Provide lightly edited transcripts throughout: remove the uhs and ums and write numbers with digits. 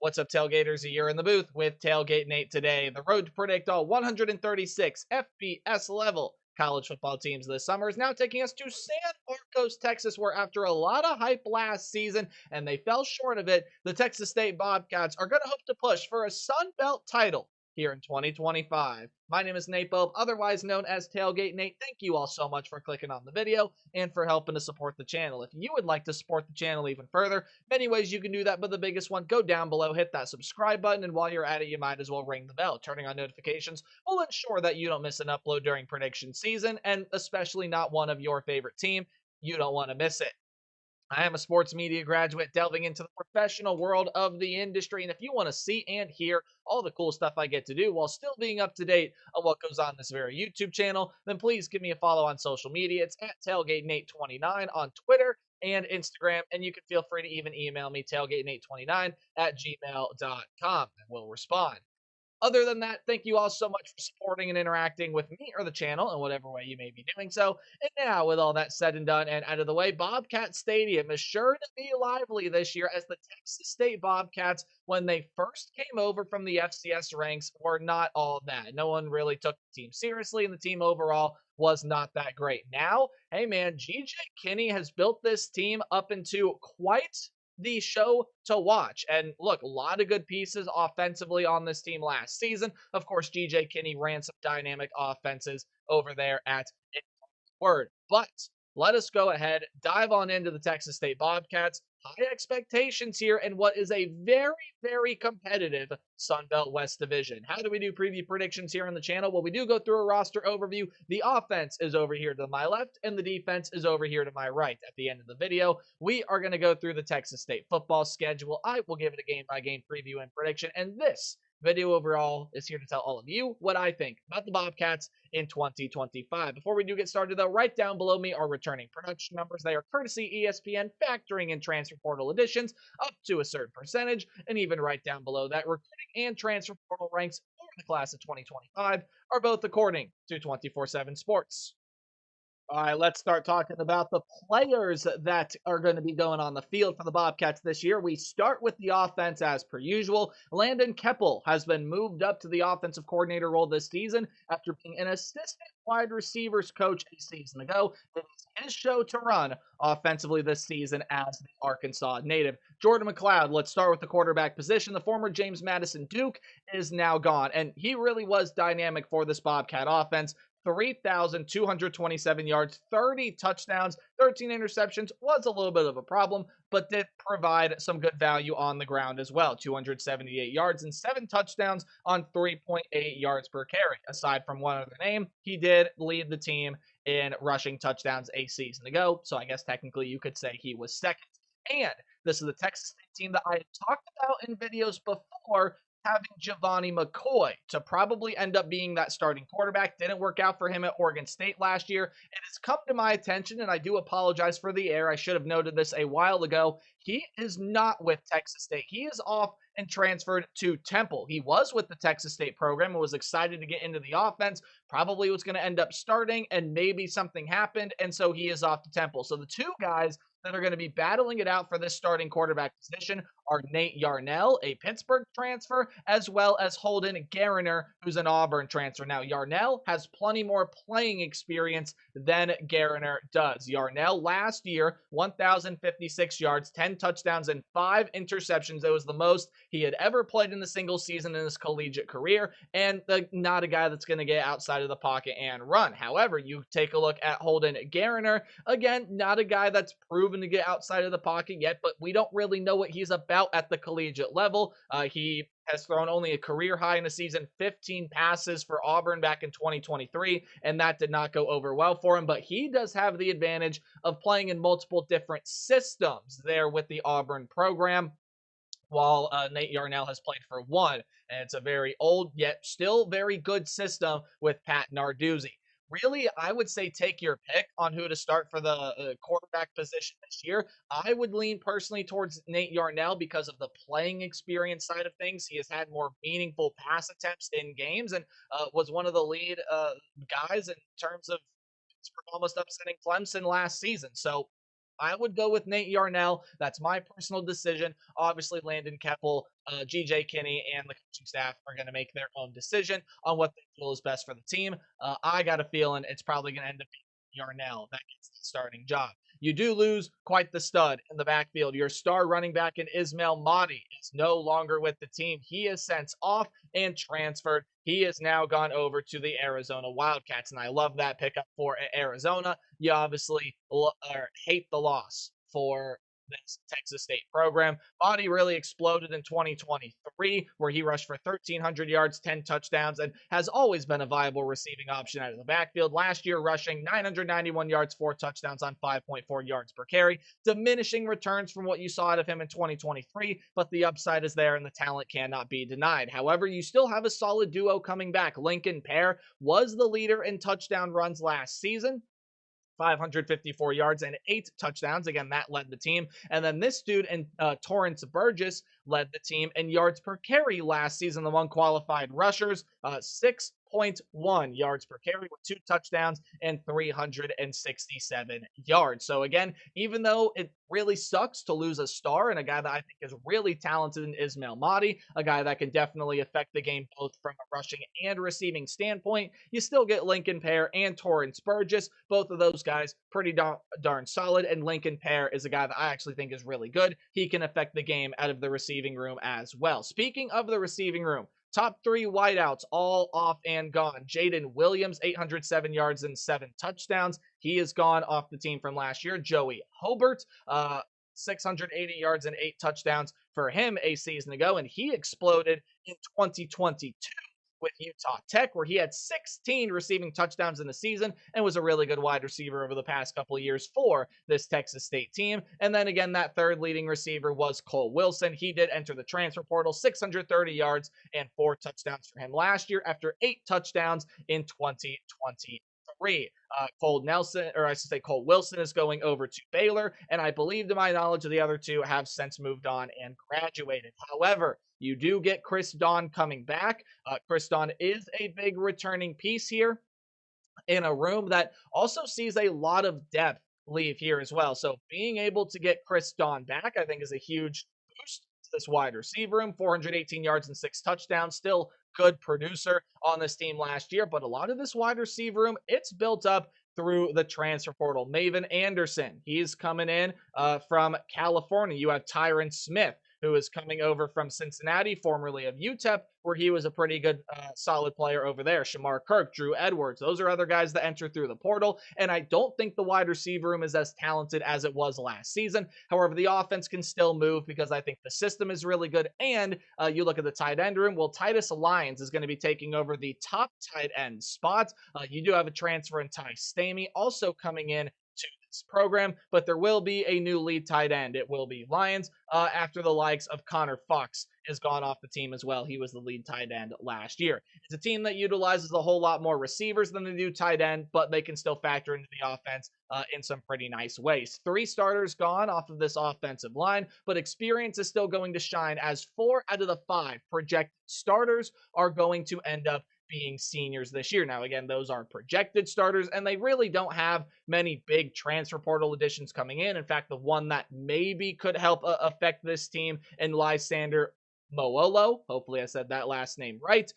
What's up, Tailgaters? A year in the booth with Tailgate Nate today. The road to predict all 136 FBS level college football teams this summer is now taking us to San Marcos, Texas, where after a lot of hype last season and they fell short of it, the Texas State Bobcats are going to hope to push for a Sun Belt title here in 2025. My name is Nate Bobe, otherwise known as Tailgate Nate. Thank you all so much for clicking on the video and for helping to support the channel. If you would like to support the channel even further, many ways you can do that, but the biggest one, go down below, hit that subscribe button, and while you're at it, you might as well ring the bell. Turning on notifications will ensure that you don't miss an upload during prediction season, and especially not one of your favorite team. You don't want to miss it. I am a sports media graduate delving into the professional world of the industry. And if you want to see and hear all the cool stuff I get to do while still being up to date on what goes on this very YouTube channel, then please give me a follow on social media. It's at TailgateNate29 on Twitter and Instagram. And you can feel free to even email me, tailgatenate29 at gmail.com, and we'll respond. Other than that, thank you all so much for supporting and interacting with me or the channel in whatever way you may be doing so. And now, with all that said and done and out of the way, Bobcat Stadium is sure to be lively this year as the Texas State Bobcats, when they first came over from the FCS ranks, were not all that. No one really took the team seriously, and the team overall was not that great. Now, hey man, GJ Kinney has built this team up into quite the show to watch. And look, a lot of good pieces offensively on this team last season. Of course, GJ Kinney ran some dynamic offenses over there at Word. But let us go ahead, dive on into the Texas State Bobcats. High expectations here in what is a very, very competitive Sun Belt West division. How do we do preview predictions here on the channel? Well, we do go through a roster overview. The offense is over here to my left, and the defense is over here to my right. At the end of the video, we are going to go through the Texas State football schedule. I will give it a game-by-game preview and prediction, and this video overall is here to tell all of you what I think about the Bobcats in 2025. Before we do get started, though, right down below me are returning production numbers. They are courtesy ESPN, factoring in transfer portal additions up to a certain percentage, and even right down below that, recruiting and transfer portal ranks for the class of 2025 are both according to 24/7 Sports. All right, let's start talking about the players that are going to be going on the field for the Bobcats this year. We start with the offense as per usual. Landon Keppel has been moved up to the offensive coordinator role this season after being an assistant wide receivers coach a season ago. It is his show to run offensively this season as the Arkansas native. Jordan McLeod, let's start with the quarterback position. The former James Madison Duke is now gone, and he really was dynamic for this Bobcat offense. 3,227 yards, 30 touchdowns, 13 interceptions was a little bit of a problem, but did provide some good value on the ground as well. 278 yards and 7 touchdowns on 3.8 yards per carry. Aside from one other name, he did lead the team in rushing touchdowns a season ago, so I guess technically you could say he was second. And this is the Texas State team that I had talked about in videos before, having Giovanni McCoy to probably end up being that starting quarterback. Didn't work out for him at Oregon State last year. It has come to my attention, and I do apologize for the error. I should have noted this a while ago. He is not with Texas State. He is off and transferred to Temple. He was with the Texas State program and was excited to get into the offense, probably was going to end up starting, and maybe something happened, and so he is off to Temple. So the two guys that are going to be battling it out for this starting quarterback position are Nate Yarnell, a Pittsburgh transfer, as well as Holden Gariner, who's an Auburn transfer. Now, Yarnell has plenty more playing experience than Gariner does. Yarnell last year, 1,056 yards, 10 touchdowns, and 5 interceptions. That was the most he had ever played in a single season in his collegiate career, and not a guy that's going to get outside of the pocket and run. However, you take a look at Holden Gariner, again, not a guy that's proven to get outside of the pocket yet, but we don't really know what he's about at the collegiate level. He has thrown only a career high in the season, 15 passes for Auburn back in 2023, and that did not go over well for him. But he does have the advantage of playing in multiple different systems there with the Auburn program, while Nate Yarnell has played for one. And it's a very old, yet still very good system with Pat Narduzzi. Really, I would say take your pick on who to start for the quarterback position this year. I would lean personally towards Nate Yarnell because of the playing experience side of things. He has had more meaningful pass attempts in games and was one of the lead guys in terms of almost upsetting Clemson last season. So I would go with Nate Yarnell. That's my personal decision. Obviously, Landon Keppel, GJ Kinney, and the coaching staff are going to make their own decision on what they feel is best for the team. I got a feeling it's probably going to end up being Yarnell that gets the starting job. You do lose quite the stud in the backfield. Your star running back in Ismail Mahdi is no longer with the team. He is sent off and transferred. He has now gone over to the Arizona Wildcats, and I love that pickup for Arizona. You obviously hate the loss for this Texas State program. Mahdi really exploded in 2023, where he rushed for 1,300 yards, 10 touchdowns, and has always been a viable receiving option out of the backfield. Last year, rushing 991 yards, 4 touchdowns on 5.4 yards per carry. Diminishing returns from what you saw out of him in 2023, but the upside is there and the talent cannot be denied. However, you still have a solid duo coming back. Lincoln Pear was the leader in touchdown runs last season. 554 yards and 8 touchdowns. Again, that led the team. And then this dude and Torrance Burgess led the team in yards per carry last season among qualified rushers. 6.1 yards per carry with 2 touchdowns and 367 yards. So again, even though it really sucks to lose a star and a guy that I think is really talented in Ismail Mahdi, a guy that can definitely affect the game both from a rushing and receiving standpoint, you still get Lincoln Pear and Torrance Burgess. Both of those guys pretty darn solid, and Lincoln Pear is a guy that I actually think is really good. He can affect the game out of the receiving room as well. Speaking of the receiving room, top 3 wideouts, all off and gone. Jaden Williams, 807 yards and 7 touchdowns. He is gone off the team from last year. Joey Hobart, 680 yards and 8 touchdowns for him a season ago, and he exploded in 2022 with Utah Tech, where he had 16 receiving touchdowns in the season and was a really good wide receiver over the past couple of years for this Texas State team. And then again, that third leading receiver was Cole Wilson. He did enter the transfer portal, 630 yards and 4 touchdowns for him last year after 8 touchdowns in 2023. Cole Wilson is going over to Baylor, and I believe, to my knowledge, the other two have since moved on and graduated. However, you do get Chris Don coming back. Chris Don is a big returning piece here in a room that also sees a lot of depth leave here as well. So being able to get Chris Don back, I think, is a huge boost to this wide receiver room. 418 yards and 6 touchdowns. Still good producer on this team last year, but a lot of this wide receiver room, it's built up through the transfer portal. Maven Anderson, he's coming in from California. You have Tyron Smith, who is coming over from Cincinnati, formerly of UTEP, where he was a pretty good, solid player over there. Shamar Kirk, Drew Edwards, those are other guys that enter through the portal, and I don't think the wide receiver room is as talented as it was last season. However, the offense can still move because I think the system is really good, and you look at the tight end room, well, Titus Lyons is going to be taking over the top tight end spot. You do have a transfer in Ty Stamey also coming in to this program, but there will be a new lead tight end. It will be Lions after the likes of Connor Fox has gone off the team as well. He was the lead tight end last year. It's a team that utilizes a whole lot more receivers than they do tight end, but they can still factor into the offense in some pretty nice ways. 3 starters gone off of this offensive line, but experience is still going to shine as 4 out of the 5 projected starters are going to end up being seniors this year. Now, again, those are projected starters, and they really don't have many big transfer portal additions coming in. In fact, the one that maybe could help affect this team, and Lysander Moolo, hopefully I said that last name right.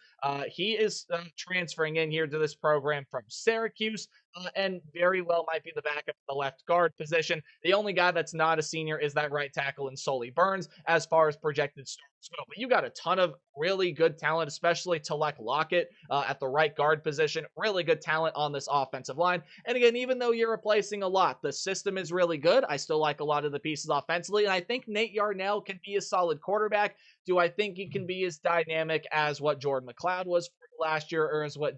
He is transferring in here to this program from Syracuse, and very well might be the backup at the left guard position. The only guy that's not a senior is that right tackle in Sully Burns as far as projected starts go. But you got a ton of really good talent, especially Talek Lockett at the right guard position. Really good talent on this offensive line. And again, even though you're replacing a lot, the system is really good. I still like a lot of the pieces offensively, and I think Nate Yarnell can be a solid quarterback. Do I think he can be as dynamic as what Jordan McLeod was last year, or as what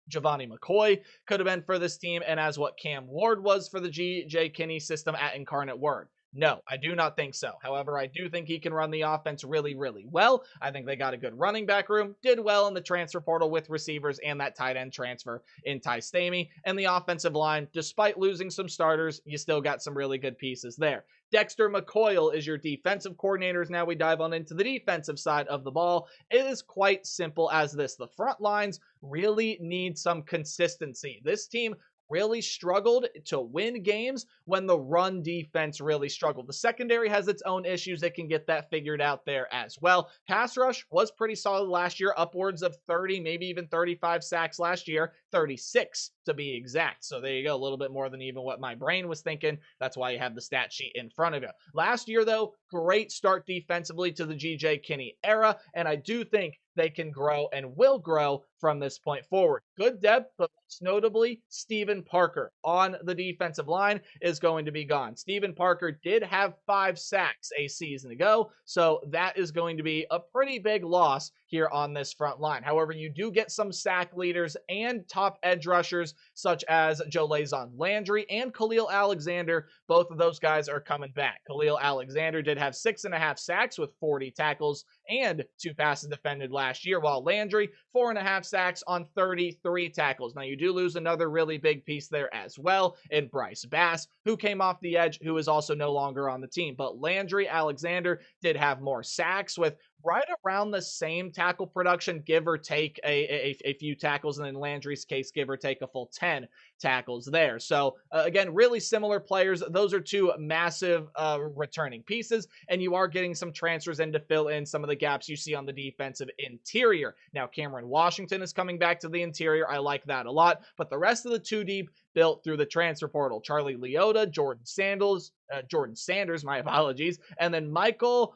Giovanni McCoy could have been for this team, and as what Cam Ward was for the G.J. Kinney system at Incarnate Word? No, I do not think so. However, I do think he can run the offense really, really well. I think they got a good running back room, did well in the transfer portal with receivers and that tight end transfer in Ty Stamey. And the offensive line, despite losing some starters, you still got some really good pieces there. Dexter McCoyle is your defensive coordinator. As now we dive on into the defensive side of the ball. It is quite simple as this. The front lines really need some consistency. This team really struggled to win games when the run defense really struggled. The secondary has its own issues. They can get that figured out there as well. Pass rush was pretty solid last year, upwards of 30, maybe even 35 sacks last year, 36 to be exact. So there you go, a little bit more than even what my brain was thinking. That's why you have the stat sheet in front of you. Last year, though, great start defensively to the GJ Kinney era, and I do think they can grow and will grow from this point forward. Good depth, but most notably, Steven Parker on the defensive line is going to be gone. Steven Parker did have 5 sacks a season ago, so that is going to be a pretty big loss here on this front line. However, you do get some sack leaders and top edge rushers such as Jolazon Landry and Khalil Alexander. Both of those guys are coming back. Khalil Alexander did have 6.5 sacks with 40 tackles and 2 passes defended last year, while Landry, 4.5 sacks on 33 tackles. Now, you do lose another really big piece there as well in Bryce Bass, who came off the edge, who is also no longer on the team. But Landry, Alexander did have more sacks with right around the same tackle production, give or take a few tackles, and in Landry's case, give or take a full 10 tackles there. So again, really similar players. Those are 2 massive returning pieces, and you are getting some transfers in to fill in some of the gaps you see on the defensive interior. Now, Cameron Washington is coming back to the interior. I like that a lot, but the rest of the 2 deep built through the transfer portal: Charlie Leota, Jordan Sanders, my apologies, and then Michael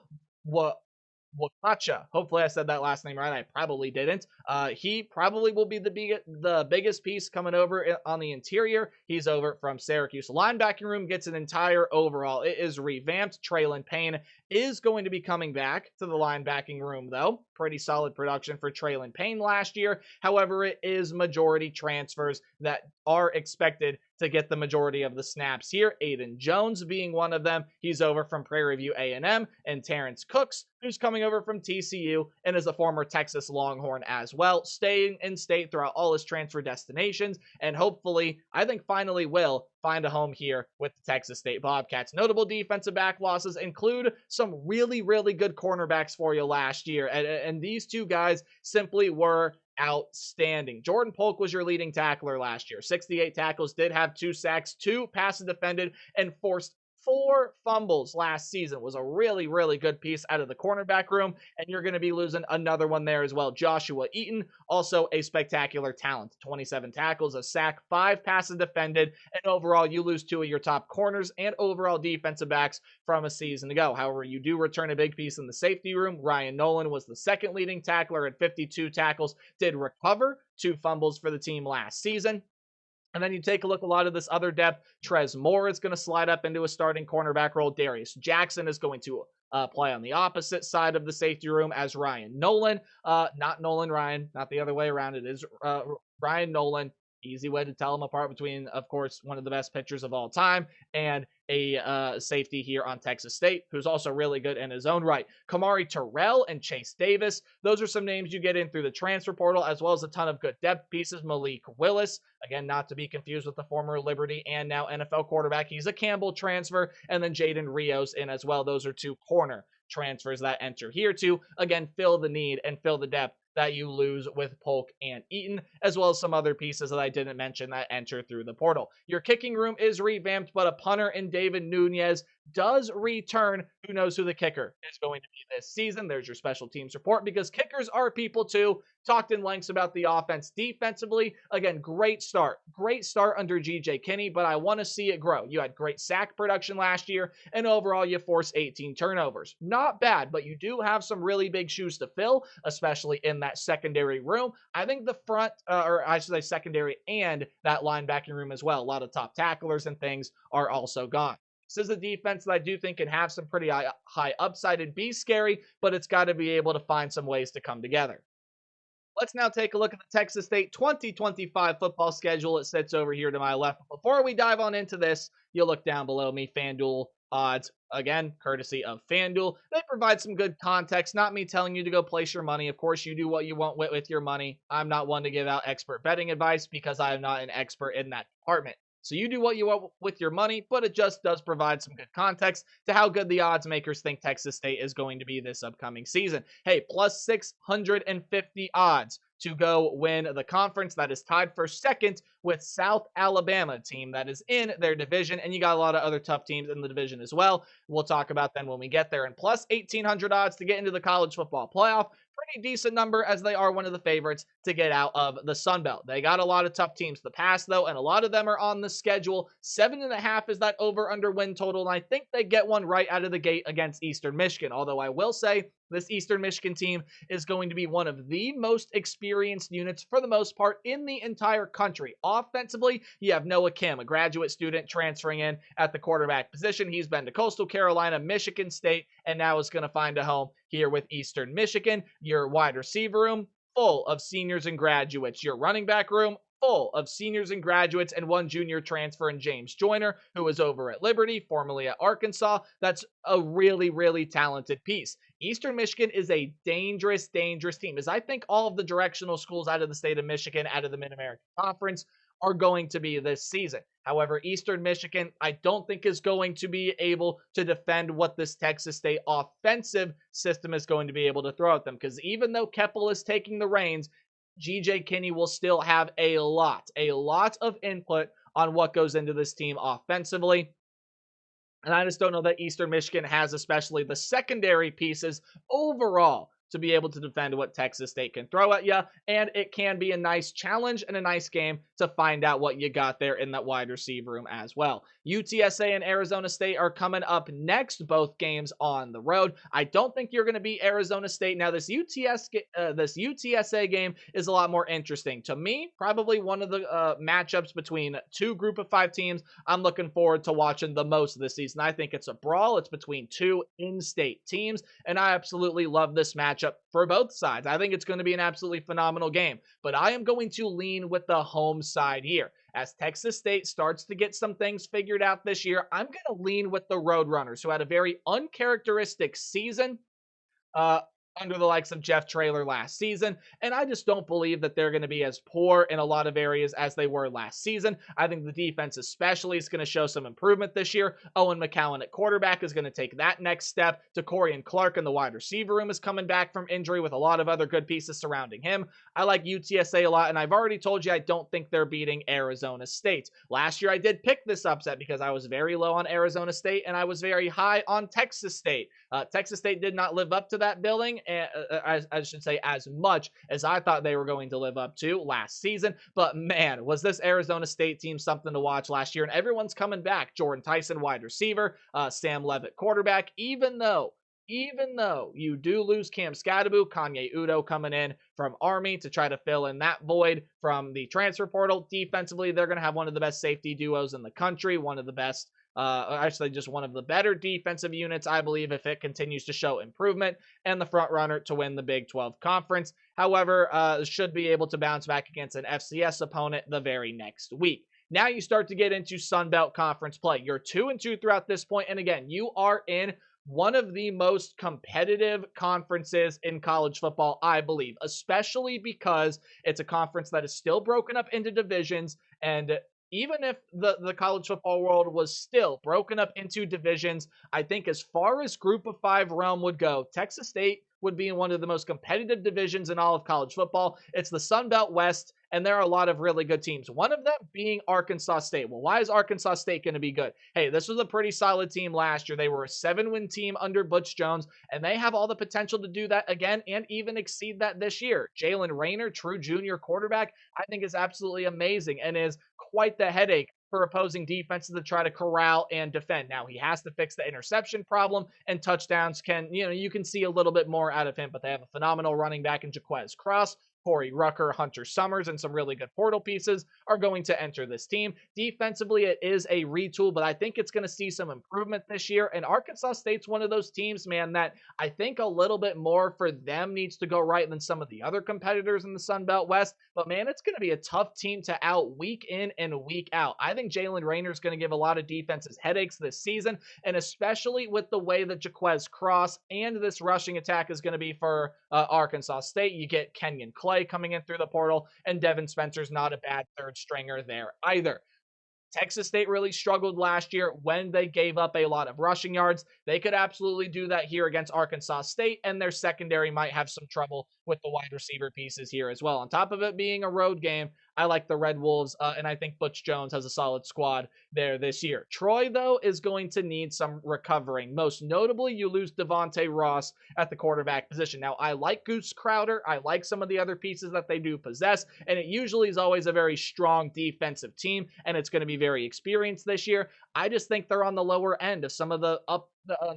Wakacha. Hopefully I said that last name right. I probably didn't. He probably will be the biggest piece coming over on the interior. He's over from Syracuse. Linebacking room gets an entire overhaul. It is revamped. Traylon Payne is going to be coming back to the linebacking room, though. Pretty solid production for Traylon Payne last year. However, it is majority transfers that are expected to get the majority of the snaps here. Aiden Jones being one of them. He's over from Prairie View A&M, and Terrence Cooks, who's coming over from TCU and is a former Texas Longhorn as well, staying in state throughout all his transfer destinations, and hopefully, I think finally will find a home here with the Texas State Bobcats. Notable defensive back losses include some really, really good cornerbacks for you last year, and these 2 guys simply were outstanding. Jordan Polk was your leading tackler last year. 68 tackles, did have 2 sacks, 2 passes defended, and forced 4 fumbles last season. Was a really, really good piece out of the cornerback room, and you're going to be losing another one there as well. Joshua Eaton, also a spectacular talent. 27 tackles, a sack, 5 passes defended, and overall you lose 2 of your top corners and overall defensive backs from a season ago. However, you do return a big piece in the safety room. Ryan Nolan was the second leading tackler at 52 tackles, did recover 2 fumbles for the team last season. And then you take a look, a lot of this other depth. Trez Moore is going to slide up into a starting cornerback role. Darius Jackson is going to play on the opposite side of the safety room as Ryan Nolan. Not Nolan Ryan, not the other way around. It is Ryan Nolan. Easy way to tell them apart between, of course, one of the best pitchers of all time and a safety here on Texas State, who's also really good in his own right. Kamari Terrell and Chase Davis. Those are some names you get in through the transfer portal, as well as a ton of good depth pieces. Malik Willis, again, not to be confused with the former Liberty and now NFL quarterback. He's a Campbell transfer. And then Jaden Rios in as well. Those are 2 corner transfers that enter here to, again, fill the need and fill the depth that you lose with Polk and Eaton, as well as some other pieces that I didn't mention that enter through the portal. Your kicking room is revamped, but a punter in David Nunez does return. Who knows who the kicker is going to be this season? There's your special teams report, because kickers are people too. Talked in lengths about the offense defensively. Again, great start under GJ Kinney, but I want to see it grow. You had great sack production last year, and overall you forced 18 turnovers. Not bad, but you do have some really big shoes to fill, especially in that secondary room. I think the front, or I should say secondary and that linebacking room as well. A lot of top tacklers and things are also gone. This is a defense that I do think can have some pretty high upside and be scary, but it's got to be able to find some ways to come together. Let's now take a look at the Texas State 2025 football schedule. It sits over here to my left. Before we dive on into this, you'll look down below me, FanDuel odds, again, courtesy of FanDuel. They provide some good context, not me telling you to go place your money. Of course, you do what you want with your money. I'm not one to give out expert betting advice because I am not an expert in that department. So you do what you want with your money, but it just does provide some good context to how good the odds makers think Texas State is going to be this upcoming season. Hey, plus 650 odds to go win the conference. That is tied for second with South Alabama, team that is in their division. And you got a lot of other tough teams in the division as well. We'll talk about them when we get there. And plus 1,800 odds to get into the college football playoff. Pretty decent number as they are one of the favorites to get out of the Sun Belt. They got a lot of tough teams to pass, though, and a lot of them are on the schedule. 7.5 is that over-under win total, and I think they get one right out of the gate against Eastern Michigan. Although I will say this Eastern Michigan team is going to be one of the most experienced units for the most part in the entire country. Offensively, you have Noah Kim, a graduate student transferring in at the quarterback position. He's been to Coastal Carolina, Michigan State, and now is going to find a home here with Eastern Michigan. Your wide receiver room, full of seniors and graduates. Your running back room, full of seniors and graduates, and one junior transfer in James Joyner, who is over at Liberty, formerly at Arkansas. That's a really, really talented piece. Eastern Michigan is a dangerous, dangerous team, as I think all of the directional schools out of the state of Michigan, out of the Mid-American Conference, are going to be this season. However, Eastern Michigan, I don't think is going to be able to defend what this Texas State offensive system is going to be able to throw at them. Because even though Keppel is taking the reins, GJ Kinney will still have a lot of input on what goes into this team offensively. And I just don't know that Eastern Michigan has especially the secondary pieces overall to be able to defend what Texas State can throw at you. And it can be a nice challenge and a nice game to find out what you got there in that wide receiver room as well. UTSA and Arizona State are coming up next, both games on the road. I don't think you're going to beat Arizona State. Now, this UTSA game is a lot more interesting. To me, probably one of the matchups between two group of 5 teams I'm looking forward to watching the most this season. I think it's a brawl. It's between two in-state teams, and I absolutely love this matchup for both sides. I think it's going to be an absolutely phenomenal game, but I am going to lean with the home side here. As Texas State starts to get some things figured out this year, I'm going to lean with the Roadrunners, who had a very uncharacteristic season under the likes of Jeff Traylor last season, and I just don't believe that they're going to be as poor in a lot of areas as they were last season. I think the defense especially is going to show some improvement this year. Owen McCowan at quarterback is going to take that next step. Decorian Clark in the wide receiver room is coming back from injury with a lot of other good pieces surrounding him. I like UTSA a lot, and I've already told you I don't think they're beating Arizona State. Last year I did pick this upset because I was very low on Arizona State and I was very high on Texas State. Texas State did not live up to that billing, I should say, as much as I thought they were going to live up to last season. But man, was this Arizona State team something to watch last year, and everyone's coming back. Jordan Tyson, wide receiver, Sam Levitt, quarterback, even though you do lose Cam Scadaboo, Kanye Udo coming in from Army to try to fill in that void from the transfer portal. Defensively, they're going to have one of the best safety duos in the country, one of the best, actually just one of the better defensive units, I believe, if it continues to show improvement, and the front runner to win the Big 12 Conference. However, should be able to bounce back against an FCS opponent the very next week. Now you start to get into Sun Belt Conference play. You're 2-2 throughout this point, and again, you are in one of the most competitive conferences in college football, I believe, especially because it's a conference that is still broken up into divisions. And even if the college football world was still broken up into divisions, I think as far as group of 5 realm would go, Texas State would be in one of the most competitive divisions in all of college football. It's the Sun Belt West, and there are a lot of really good teams. One of them being Arkansas State. Well, why is Arkansas State going to be good? Hey, this was a pretty solid team last year. They were a 7-win team under Butch Jones, and they have all the potential to do that again and even exceed that this year. Jalen Rayner, true junior quarterback, I think is absolutely amazing and is quite the headache for opposing defenses to try to corral and defend. Now, he has to fix the interception problem, and touchdowns you can see a little bit more out of him, but they have a phenomenal running back in Jaquez Cross. Corey Rucker, Hunter Summers, and some really good portal pieces are going to enter this team. Defensively, it is a retool, but I think it's going to see some improvement this year. And Arkansas State's one of those teams, man, that I think a little bit more for them needs to go right than some of the other competitors in the Sun Belt West. But man, it's going to be a tough team to out week in and week out. I think Jalen Rayner is going to give a lot of defenses headaches this season, and especially with the way that Jaquez Cross and this rushing attack is going to be for Arkansas State. You get Kenyon Clay coming in through the portal, and Devin Spencer's not a bad third stringer there either. Texas State really struggled last year when they gave up a lot of rushing yards. They could absolutely do that here against Arkansas State, and their secondary might have some trouble with the wide receiver pieces here as well. On top of it being a road game, I like the Red Wolves, and I think Butch Jones has a solid squad there this year. Troy, though, is going to need some recovering. Most notably, you lose Devontae Ross at the quarterback position. Now, I like Goose Crowder. I like some of the other pieces that they do possess, and it usually is always a very strong defensive team, and it's going to be very experienced this year. I just think they're on the lower end of some of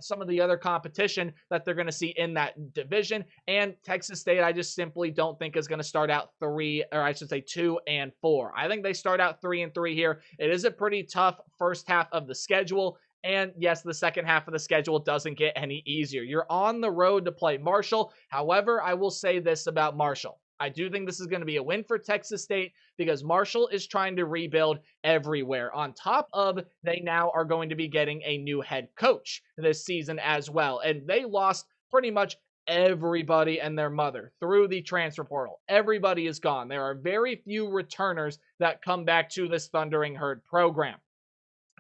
some of the other competition that they're going to see in that division. And Texas State, I just simply don't think is going to start out 2-4. I think they start out 3-3 here. It is a pretty tough first half of the schedule. And yes, the second half of the schedule doesn't get any easier. You're on the road to play Marshall. However, I will say this about Marshall. I do think this is going to be a win for Texas State because Marshall is trying to rebuild everywhere. On top of, they now are going to be getting a new head coach this season as well. And they lost pretty much everybody and their mother through the transfer portal. Everybody is gone. There are very few returners that come back to this Thundering Herd program.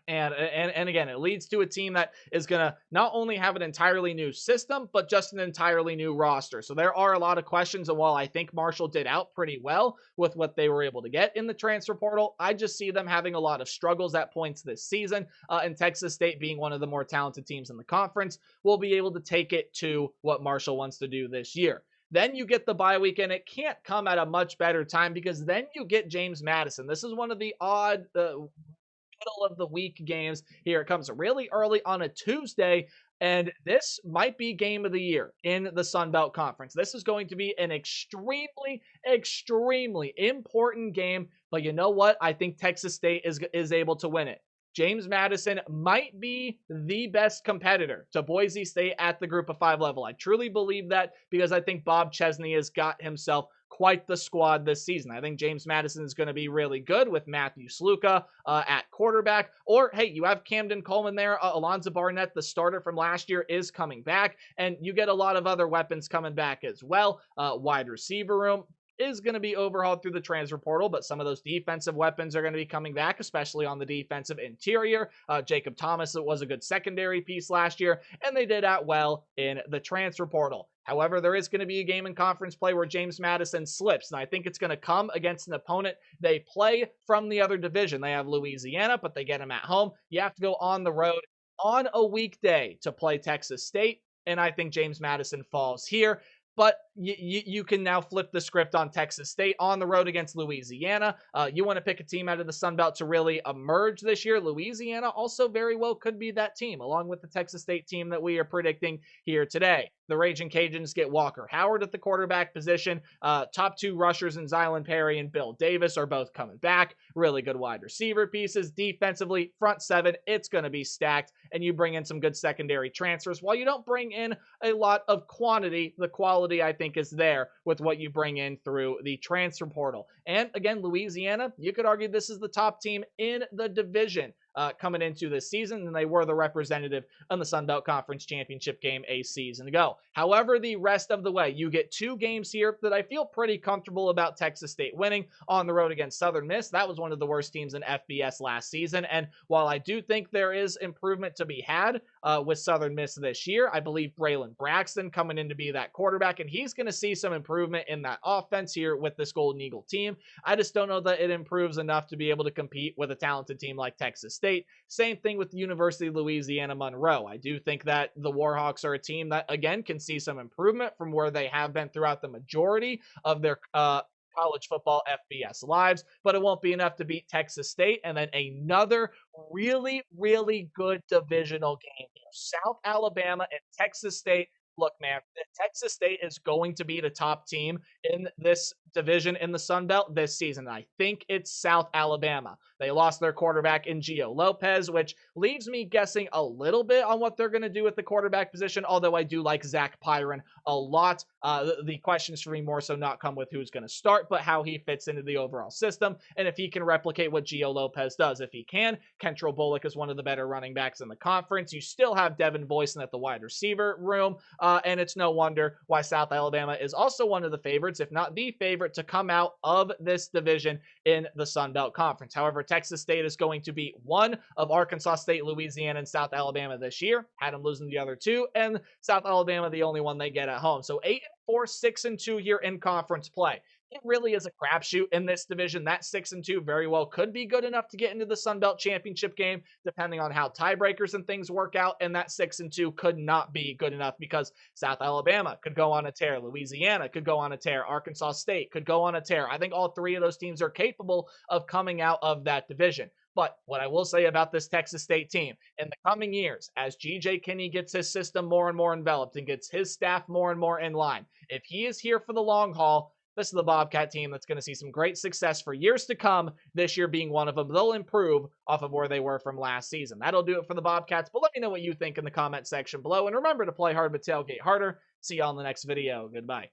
And again, it leads to a team that is going to not only have an entirely new system, but just an entirely new roster. So there are a lot of questions. And while I think Marshall did out pretty well with what they were able to get in the transfer portal, I just see them having a lot of struggles at points this season. And Texas State, being one of the more talented teams in the conference, will be able to take it to what Marshall wants to do this year. Then you get the bye week, and it can't come at a much better time because then you get James Madison. This is one of the odd middle of the week games here. It comes really early on a Tuesday, and this might be game of the year in the Sun Belt Conference. This is going to be an extremely, extremely important game, but you know what? I think Texas State is able to win it. James Madison might be the best competitor to Boise State at the Group of 5 level. I truly believe that because I think Bob Chesney has got himself quite the squad this season. I think James Madison is going to be really good with Matthew Sluka at quarterback. Or, hey, you have Camden Coleman there. Alonzo Barnett, the starter from last year, is coming back. And you get a lot of other weapons coming back as well. Wide receiver room is going to be overhauled through the transfer portal, but some of those defensive weapons are going to be coming back, especially on the defensive interior. Jacob Thomas was a good secondary piece last year, and they did out well in the transfer portal. However, there is going to be a game in conference play where James Madison slips, and I think it's going to come against an opponent they play from the other division. They have Louisiana, but they get them at home. You have to go on the road on a weekday to play Texas State, and I think James Madison falls here. But you can now flip the script on Texas State on the road against Louisiana. You want to pick a team out of the Sun Belt to really emerge this year. Louisiana also very well could be that team, along with the Texas State team that we are predicting here today. The Raging Cajuns get Walker Howard at the quarterback position. Top two rushers in Zylan Perry and Bill Davis are both coming back. Really good wide receiver pieces. Defensively, front seven, it's going to be stacked. And you bring in some good secondary transfers. While you don't bring in a lot of quantity, the quality, I think, is there with what you bring in through the transfer portal. And again, Louisiana, you could argue this is the top team in the division coming into this season, and they were the representative on the Sun Belt Conference Championship game a season ago. However, the rest of the way, you get two games here that I feel pretty comfortable about Texas State winning on the road against Southern Miss. That was one of the worst teams in FBS last season, and while I do think there is improvement to be had with Southern Miss this year, I believe Braylon Braxton coming in to be that quarterback, and he's going to see some improvement in that offense here with this Golden Eagle team. I just don't know that it improves enough to be able to compete with a talented team like Texas State. Same thing with the University of Louisiana Monroe. I do think that the Warhawks are a team that, again, can see some improvement from where they have been throughout the majority of their college football FBS lives, but it won't be enough to beat Texas State. And then another really, really good divisional game here. South Alabama and Texas State. Look, man, Texas State is going to be the top team in this division in the Sun Belt this season. I think it's South Alabama. They lost their quarterback in Gio Lopez, which leaves me guessing a little bit on what they're going to do with the quarterback position, although I do like Zach Pyron a lot. The questions for me more so not come with who's going to start, but how he fits into the overall system, and if he can replicate what Gio Lopez does. If he can, Kentrell Bullock is one of the better running backs in the conference. You still have Devin Boyson at the wide receiver room, and it's no wonder why South Alabama is also one of the favorites, if not the favorite, favorite to come out of this division in the Sun Belt Conference. However, Texas State is going to be one of Arkansas State, Louisiana, and South Alabama this year. Had them losing the other two, and South Alabama the only one they get at home. So 8-4, 6-2 here in conference play. It really is a crapshoot in this division. That 6-2 very well could be good enough to get into the Sun Belt championship game, depending on how tiebreakers and things work out. And that 6-2 could not be good enough because South Alabama could go on a tear, Louisiana could go on a tear, Arkansas State could go on a tear. I think all three of those teams are capable of coming out of that division. But what I will say about this Texas State team, in the coming years, as GJ Kinney gets his system more and more enveloped and gets his staff more and more in line, if he is here for the long haul, this is the Bobcat team that's going to see some great success for years to come, this year being one of them. They'll improve off of where they were from last season. That'll do it for the Bobcats, but let me know what you think in the comment section below, and remember to play hard but tailgate harder. See y'all in the next video. Goodbye.